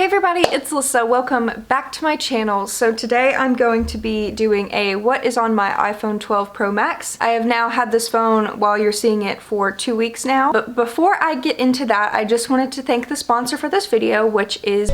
Hey everybody, it's Alyssa. Welcome back to my channel. So today I'm going to be doing a what is on my iPhone 12 Pro Max. I have now had this phone while you're seeing it for 2 weeks now. But before I get into that, I just wanted to thank the sponsor for this video, which is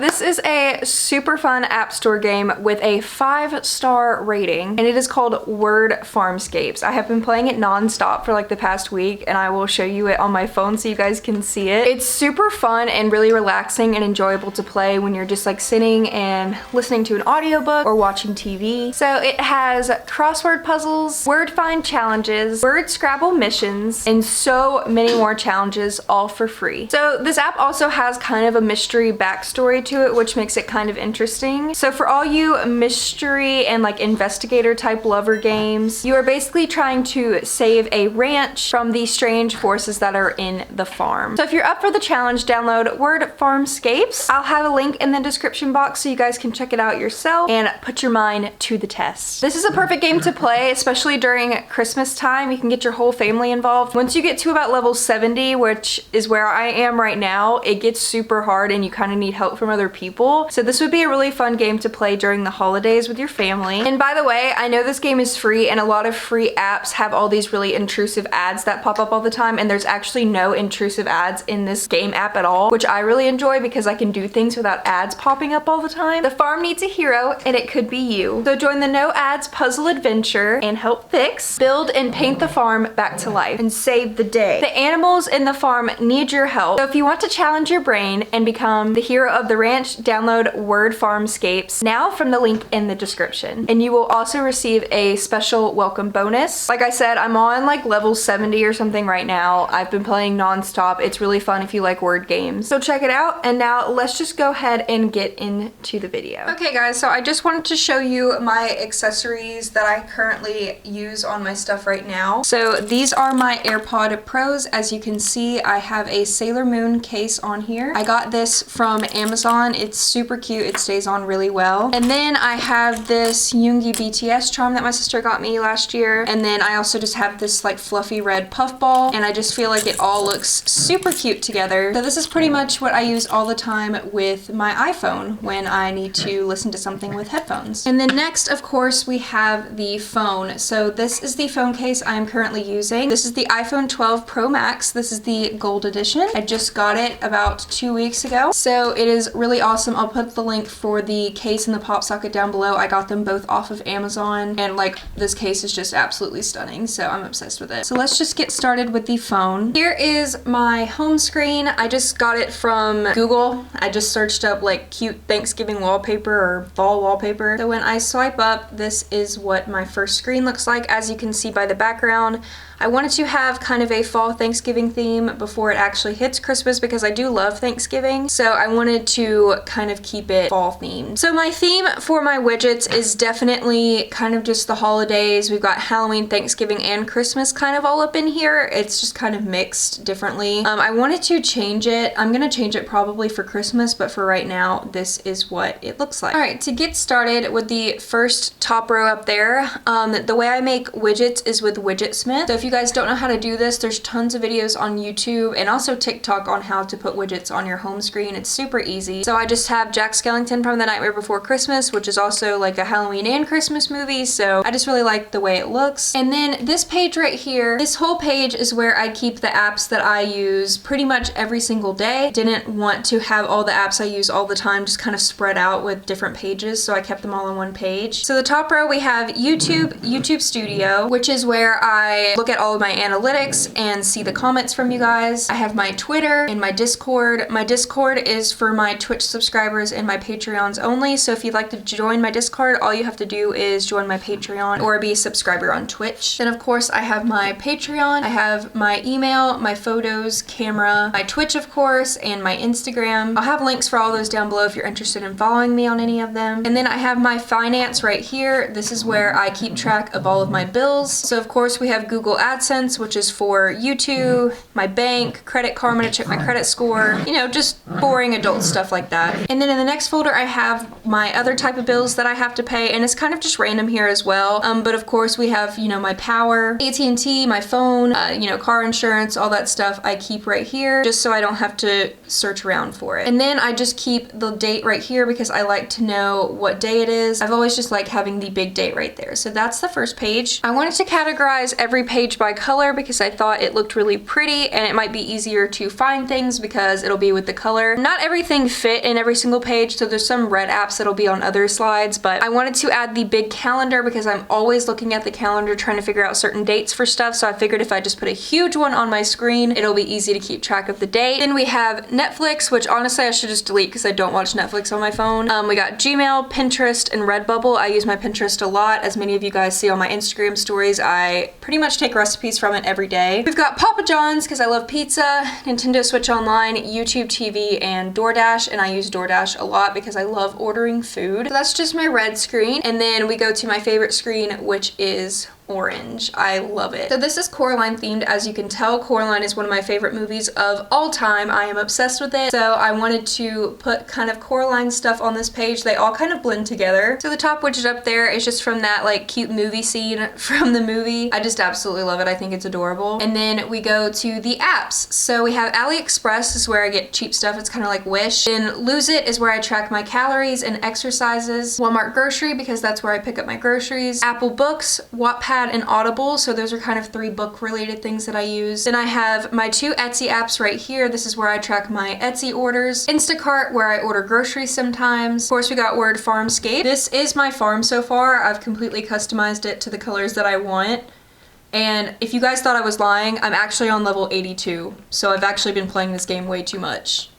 this is a super fun app store game with a 5-star rating, and it is called Word Farmscapes. I have been playing it non-stop for like the past week, and I will show you it on my phone so you guys can see it. It's super fun and really relaxing and enjoyable to play when you're just like sitting and listening to an audiobook or watching TV. So it has crossword puzzles, word find challenges, word Scrabble missions, and so many more challenges, all for free. So this app also has kind of a mystery backstory to it, which makes it kind of interesting. So for all you mystery and like investigator type lover games, you are basically trying to save a ranch from the strange forces that are in the farm. So if you're up for the challenge, download Word Farmscapes. I'll have a link in the description box so you guys can check it out yourself and put your mind to the test. This is a perfect game to play, especially during Christmas time. You can get your whole family involved. Once you get to about level 70, which is where I am right now, it gets super hard and you kind of need help from other people. So this would be a really fun game to play during the holidays with your family. And by the way, I know this game is free, and a lot of free apps have all these really intrusive ads that pop up all the time, and there's actually no intrusive ads in this game app at all, which I really enjoy because I can do things without ads popping up all the time. The farm needs a hero, and it could be you. So join the no ads puzzle adventure and help fix, build, and paint the farm back to life and save the day. The animals in the farm need your help. So if you want to challenge your brain and become the hero of the ranch, download Word Farmscapes now from the link in the description. And you will also receive a special welcome bonus. Like I said, I'm on like level 70 or something right now. I've been playing non-stop. It's really fun if you like word games. So check it out. And now let's just go ahead and get into the video. Okay guys, so I just wanted to show you my accessories that I currently use on my stuff right now. So these are my AirPod Pros. As you can see, I have a Sailor Moon case on here. I got this from Amazon. It's super cute. It stays on really well. And then I have this Yoongi BTS charm that my sister got me last year. And then I also just have this like fluffy red puff ball, and I just feel like it all looks super cute together. So this is pretty much what I use all the time with my iPhone when I need to listen to something with headphones. And then next, of course, we have the phone. So this is the phone case I am currently using. This is the iPhone 12 Pro Max. This is the gold edition. I just got it about 2 weeks ago. So it is really awesome. I'll put the link for the case and the pop socket down below. I got them both off of Amazon, and like this case is just absolutely stunning, so I'm obsessed with it. So let's just get started with the phone. Here is my home screen. I just got it from Google. I just searched up like cute Thanksgiving wallpaper or fall wallpaper. So when I swipe up, this is what my first screen looks like. As you can see by the background, I wanted to have kind of a fall Thanksgiving theme before it actually hits Christmas because I do love Thanksgiving. So I wanted to kind of keep it fall themed. So my theme for my widgets is definitely kind of just the holidays. We've got Halloween, Thanksgiving, and Christmas kind of all up in here. It's just kind of mixed differently. I wanted to change it. I'm gonna change it probably for Christmas, but for right now, this is what it looks like. All right, to get started with the first top row up there, the way I make widgets is with Widgetsmith. So if you guys don't know how to do this, there's tons of videos on YouTube and also TikTok on how to put widgets on your home screen. It's super easy. So I just have Jack Skellington from The Nightmare Before Christmas, which is also like a Halloween and Christmas movie, so I just really like the way it looks. And then this page right here, this whole page is where I keep the apps that I use pretty much every single day. Didn't want to have all the apps I use all the time just kind of spread out with different pages, so I kept them all on one page. So the top row we have YouTube Studio, which is where I look at all of my analytics and see the comments from you guys. I have my Twitter and my Discord. My Discord is for my Twitch subscribers and my Patreons only, so if you'd like to join my Discord, all you have to do is join my Patreon or be a subscriber on Twitch. Then of course I have my Patreon, I have my email, my photos, camera, my Twitch of course, and my Instagram. I'll have links for all those down below if you're interested in following me on any of them. And then I have my finance right here. This is where I keep track of all of my bills. So of course we have Google AdSense, which is for YouTube, my bank, Credit Karma to check my credit score, you know, just boring adult stuff like that. And then in the next folder, I have my other type of bills that I have to pay, and it's kind of just random here as well. But of course we have, you know, my power, AT&T, my phone, you know, car insurance, all that stuff I keep right here just so I don't have to search around for it. And then I just keep the date right here because I like to know what day it is. I've always just liked having the big date right there. So that's the first page. I wanted to categorize every page by color because I thought it looked really pretty and it might be easier to find things because it'll be with the color. Not everything fit in every single page, so there's some red apps that'll be on other slides, but I wanted to add the big calendar because I'm always looking at the calendar trying to figure out certain dates for stuff, so I figured if I just put a huge one on my screen, it'll be easy to keep track of the date. Then we have Netflix, which honestly I should just delete because I don't watch Netflix on my phone. We got Gmail, Pinterest, and Redbubble. I use my Pinterest a lot. As many of you guys see on my Instagram stories, I pretty much take recipes from it every day. We've got Papa John's because I love pizza, Nintendo Switch Online, YouTube TV, and DoorDash, and I use DoorDash a lot because I love ordering food. So that's just my red screen, and then we go to my favorite screen, which is orange. I love it. So this is Coraline themed. As you can tell, Coraline is one of my favorite movies of all time. I am obsessed with it. So I wanted to put kind of Coraline stuff on this page. They all kind of blend together. So the top widget up there is just from that like cute movie scene from the movie. I just absolutely love it. I think it's adorable. And then we go to the apps. So we have AliExpress. This is where I get cheap stuff. It's kind of like Wish. Then Lose It is where I track my calories and exercises. Walmart Grocery because that's where I pick up my groceries. Apple Books, Wattpad, and Audible, so those are kind of 3 book related things that I use. Then I have my 2 Etsy apps right here. This is where I track my Etsy orders. Instacart, where I order groceries sometimes. Of course, we got Word Farmscape. This is my farm so far. I've completely customized it to the colors that I want. And if you guys thought I was lying, I'm actually on level 82, so I've actually been playing this game way too much.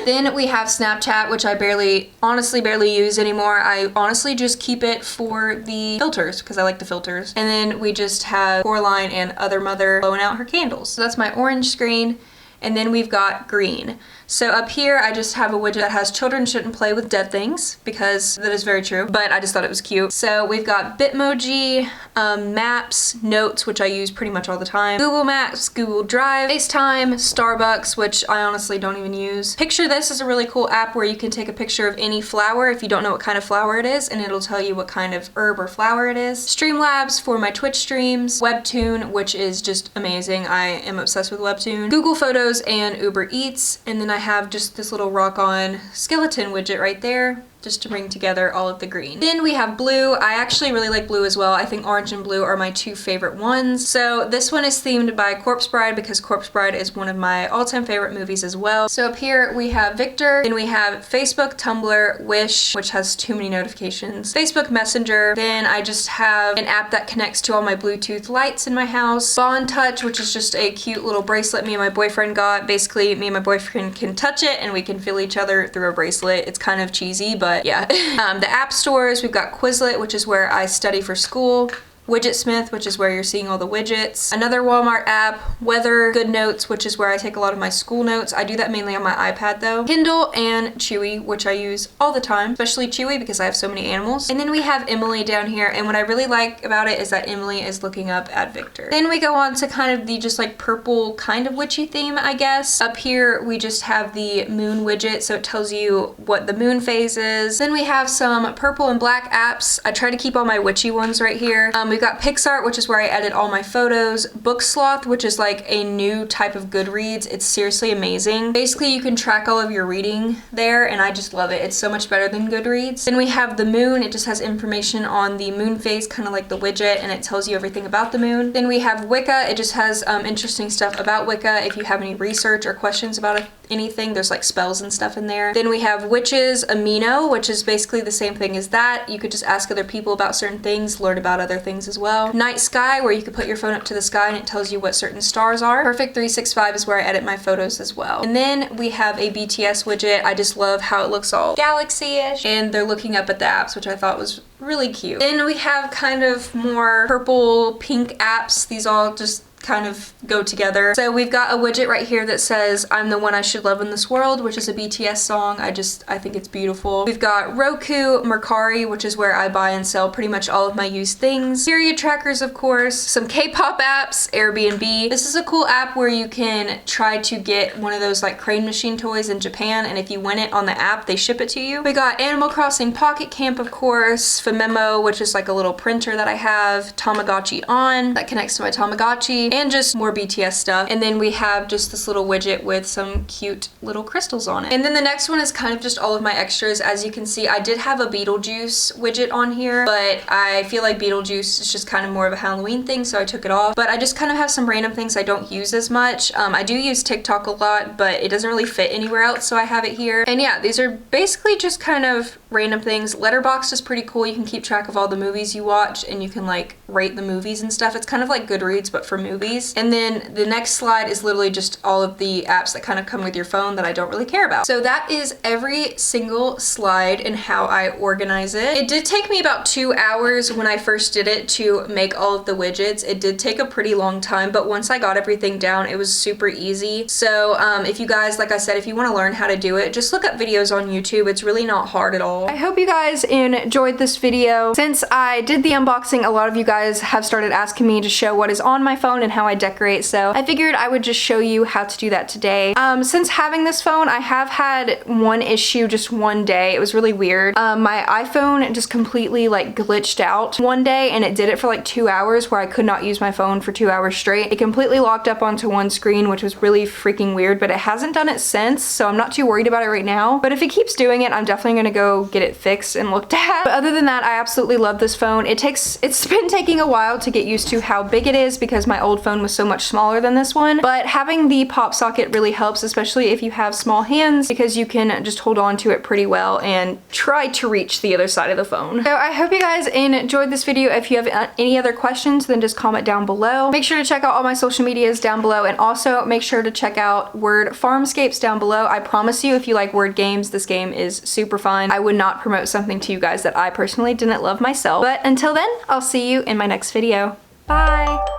Then we have Snapchat, which I honestly barely use anymore. I honestly just keep it for the filters because I like the filters. And then we just have Coraline and Other Mother blowing out her candles. So that's my orange screen. And then we've got green. So up here, I just have a widget that has children shouldn't play with dead things because that is very true, but I just thought it was cute. So we've got Bitmoji, Maps, Notes, which I use pretty much all the time, Google Maps, Google Drive, FaceTime, Starbucks, which I honestly don't even use. Picture This is a really cool app where you can take a picture of any flower if you don't know what kind of flower it is, and it'll tell you what kind of herb or flower it is. Streamlabs for my Twitch streams, Webtoon, which is just amazing. I am obsessed with Webtoon. Google Photos and Uber Eats, and then I have just this little rock-on skeleton widget right there, just to bring together all of the green. Then we have blue. I actually really like blue as well. I think orange and blue are my 2 favorite ones. So this one is themed by Corpse Bride because Corpse Bride is one of my all-time favorite movies as well. So up here we have Victor, then we have Facebook, Tumblr, Wish, which has too many notifications, Facebook Messenger, then I just have an app that connects to all my Bluetooth lights in my house, Bond Touch, which is just a cute little bracelet me and my boyfriend got. Basically, me and my boyfriend can touch it and we can feel each other through a bracelet. It's kind of cheesy, but yeah. The app stores, we've got Quizlet, which is where I study for school. Widgetsmith, which is where you're seeing all the widgets. Another Walmart app, Weather, Good Notes, which is where I take a lot of my school notes. I do that mainly on my iPad though. Kindle and Chewy, which I use all the time, especially Chewy because I have so many animals. And then we have Emily down here, and what I really like about it is that Emily is looking up at Victor. Then we go on to kind of the just like purple kind of witchy theme, I guess. Up here we just have the moon widget, so it tells you what the moon phase is. Then we have some purple and black apps. I try to keep all my witchy ones right here. We've got PixArt, which is where I edit all my photos. Book Sloth, which is like a new type of Goodreads. It's seriously amazing. Basically, you can track all of your reading there, and I just love it. It's so much better than Goodreads. Then we have the moon. It just has information on the moon phase, kind of like the widget, and it tells you everything about the moon. Then we have Wicca. It just has interesting stuff about Wicca. If you have any research or questions about anything, there's like spells and stuff in there. Then we have Witches Amino, which is basically the same thing as that. You could just ask other people about certain things, learn about other things as well. Night Sky, where you could put your phone up to the sky and it tells you what certain stars are. Perfect 365 is where I edit my photos as well. And then we have a BTS widget. I just love how it looks all galaxy-ish, and they're looking up at the apps, which I thought was really cute. Then we have kind of more purple, pink apps. These all just kind of go together. So we've got a widget right here that says I'm the one I should love in this world, which is a BTS song. I think it's beautiful. We've got Roku, Mercari, which is where I buy and sell pretty much all of my used things. Period trackers, of course. Some K-pop apps, Airbnb. This is a cool app where you can try to get one of those like crane machine toys in Japan, and if you win it on the app, they ship it to you. We got Animal Crossing Pocket Camp, of course. Famemo, which is like a little printer that I have. Tamagotchi On, that connects to my Tamagotchi. And just more BTS stuff. And then we have just this little widget with some cute little crystals on it. And then the next one is kind of just all of my extras. As you can see, I did have a Beetlejuice widget on here, but I feel like Beetlejuice is just kind of more of a Halloween thing, so I took it off. But I just kind of have some random things I don't use as much. I do use TikTok a lot, but it doesn't really fit anywhere else, so I have it here. And yeah, these are basically just kind of random things. Letterboxd is pretty cool. You can keep track of all the movies you watch, and you can like rate the movies and stuff. It's kind of like Goodreads, but for movies. And then the next slide is literally just all of the apps that kind of come with your phone that I don't really care about. So that is every single slide and how I organize it. It did take me about 2 hours when I first did it to make all of the widgets. It did take a pretty long time, but once I got everything down, it was super easy. So if you guys, like I said, if you want to learn how to do it, just look up videos on YouTube. It's really not hard at all. I hope you guys enjoyed this video. Since I did the unboxing, a lot of you guys have started asking me to show what is on my phone and how I decorate, so I figured I would just show you how to do that today. Since having this phone, I have had one issue just one day. It was really weird. My iPhone just completely like glitched out one day, and it did it for like 2 hours where I could not use my phone for 2 hours straight. It completely locked up onto one screen, which was really freaking weird, but it hasn't done it since, so I'm not too worried about it right now. But if it keeps doing it, I'm definitely gonna go get it fixed and looked at. But other than that, I absolutely love this phone. It's been taking a while to get used to how big it is because my old phone was so much smaller than this one, but having the pop socket really helps, especially if you have small hands, because you can just hold on to it pretty well and try to reach the other side of the phone. So I hope you guys enjoyed this video. If you have any other questions, then just comment down below. Make sure to check out all my social medias down below, and also make sure to check out Word Farmscapes down below. I promise you, if you like word games, this game is super fun. I would not promote something to you guys that I personally didn't love myself. But until then, I'll see you in my next video. Bye!